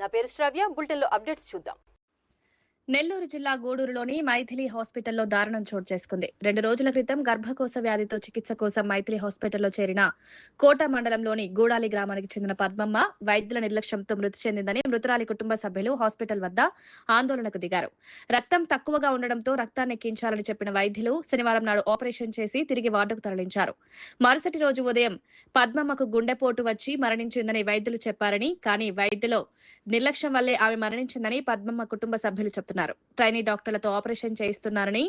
నా పేరు శ్రావ్య. బులెటిన్లో అప్డేట్స్ చూద్దాం. నెల్లూరు జిల్లా గూడూరులోని మైథిలి హాస్పిటల్లో దారుణం చోటు చేసుకుంది. 2 రోజుల క్రితం గర్భకోశ వ్యాధితో చికిత్స కోసం మైథిలి హాస్పిటల్లో చేరిన కోట మండలంలోని గూడాలి గ్రామానికి చెందిన పద్మమ్మ వైద్యుల నిర్లక్ష్యంతో మృతి చెందిందని మృతురాలి కుటుంబ సభ్యులు హాస్పిటల్ వద్ద ఆందోళనకు దిగారు. రక్తం తక్కువగా ఉండడంతో రక్తాన్ని ఎక్కించాలని చెప్పిన వైద్యులు శనివారం నాడు ఆపరేషన్ చేసి తిరిగి వార్డుకు తరలించారు. మరుసటి రోజు ఉదయం పద్మమ్మకు గుండెపోటు వచ్చి మరణించిందని వైద్యులు చెప్పారని, కానీ వైద్యులు నిర్లక్ష్యం వల్లే ఆమె మరణించిందని పద్మమ్మ కుటుంబ సభ్యులు చెబుతున్నారు. ట్రైనీ డాక్టర్లతో ఆపరేషన్ చేయిస్తున్నారని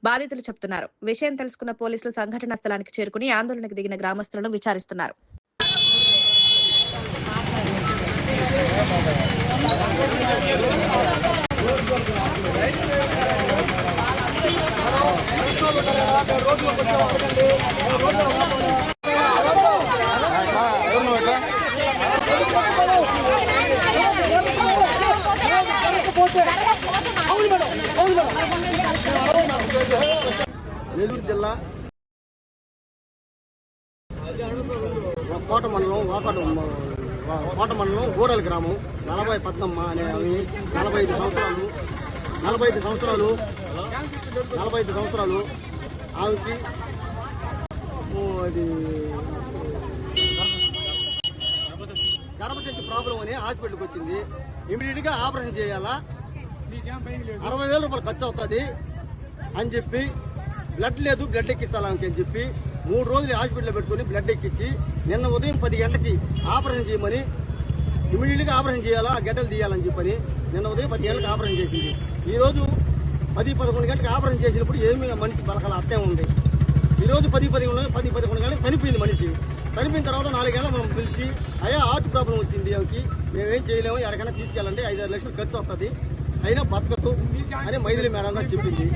బాధితులు చెబుతున్నారు. విషయం తెలుసుకున్న పోలీసులు సంఘటనా స్థలానికి చేరుకుని ఆందోళనకు దిగిన గ్రామస్తులను విచారిస్తున్నారు. నెల్లూరు జిల్లా కోట మండలం గూడలి గ్రామం 40 పద్మమ్మ అనే ఆమె 45 సంవత్సరాలు ఆమెకి అది గర్భశక్తి ప్రాబ్లం అని హాస్పిటల్కి వచ్చింది. ఇమీడియట్ గా ఆపరేషన్ చేయాలా, 60,000 రూపాయలు ఖర్చు అవుతుంది అని చెప్పి, బ్లడ్ లేదు బ్లడ్ ఎక్కించాలని అని చెప్పి 3 రోజులు హాస్పిటల్లో పెట్టుకుని బ్లడ్ ఎక్కించి నిన్న ఉదయం 10 గంటలకి ఆపరేషన్ చేయమని, ఇమీడియట్ గా ఆపరేషన్ చేయాలా, గడ్డలు తీయాలని చెప్పని నిన్న ఉదయం 10 గంటలకు ఆపరేషన్ చేసింది. ఈ రోజు 10-11 గంటలకు ఆపరేషన్ చేసినప్పుడు ఏమి మనిషి బలకల అట్టే ఉంది. ఈ రోజు 10-11 గంటలకు చనిపోయింది మనిషి. చనిపోయిన తర్వాత 4 గంటలు మనం పిలిచి, అయ్యా హార్ట్ ప్రాబ్లం వచ్చింది ఆమెకి, మేమేం చేయలేము, ఎక్కడికైనా తీసుకెళ్ళండి, 5-6 లక్షలు ఖర్చు వస్తుంది, అయినా బతకదు అని మైథిలి మేడం గారు చెప్పింది.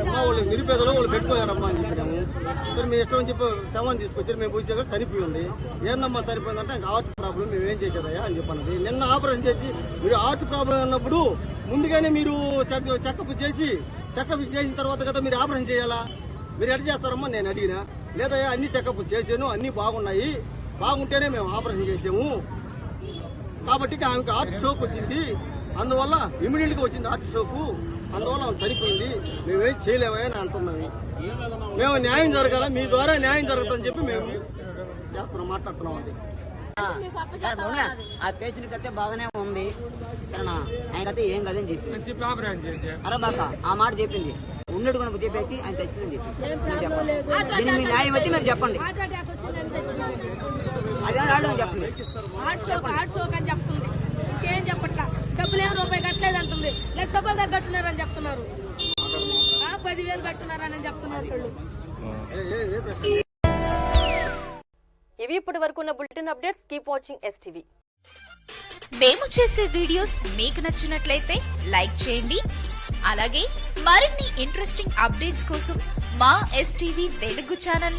అమ్మా వాళ్ళు నిరుపేదలో వాళ్ళు పెట్టుకోలేరమ్మా అని చెప్పాము. సరే మీ ఇష్టం అని చెప్పి శవాన్ని తీసుకొచ్చారు. మేము పూజ దగ్గర చనిపోయింది. ఏందమ్మా చనిపోయిందంటే హార్ట్ ప్రాబ్లం, మేమేం చేసేదయ్యా అని చెప్పన్నది. నిన్న ఆపరేషన్ చేసి, మీరు హార్ట్ ప్రాబ్లం అన్నప్పుడు ముందుగానే మీరు చెకప్ చేసిన తర్వాత కదా మీరు ఆపరేషన్ చేయాలా, మీరు ఎట్లా చేస్తారమ్మా నేను అడిగినా. లేదయ్యా అన్ని చెకప్ చేసాను, అన్ని బాగున్నాయి, బాగుంటేనే మేము ఆపరేషన్ చేసాము, కాబట్టి ఆమెకు హార్ట్ షోక్ వచ్చింది, అందువల్ల ఇమీడియట్ గా వచ్చింది హార్ట్ షోక్, అందువల్ల ఆమె చనిపోయింది, మేమేం చేయలేవా అని అంటున్నాము. మేము న్యాయం జరగాల, మీ ద్వారా న్యాయం జరుగుతుందని చెప్పి మేము చేస్తున్నాం, మాట్లాడుతున్నాం. అది ఆ పేషెంట్ కైతే బాగానే ఉంది, సరేనా, ఆయనకైతే ఏం కదని చెప్పి అరబాక ఆ మాట చెప్పింది. ఉన్నట్టు కూడా చెప్పేసి ఆయన చచ్చిపోయింది చెప్పండి. దీనికి మీ న్యాయం అయితే మీరు చెప్పండి. అదే రావడం చెప్పండి. ఇంకేం చెప్పట్లా, డబ్బులు ఏం రూపాయి కట్టలేదు అంటుంది, లక్ష రూపాయలు దగ్గర కట్టున్నారని చెప్తున్నారు, 10,000 కట్టున్నారని చెప్తున్నారు వాళ్ళు. ఇవి ఇప్పటి వరకు ఉన్న bulletin updates. Keep watching STV. మేము చేసే వీడియోస్ మీకు నచ్చినట్లయితే లైక్ చేయండి. అలాగే మరిన్ని ఇంట్రెస్టింగ్ అప్డేట్స్ కోసం మా STV తెలుగు ఛానల్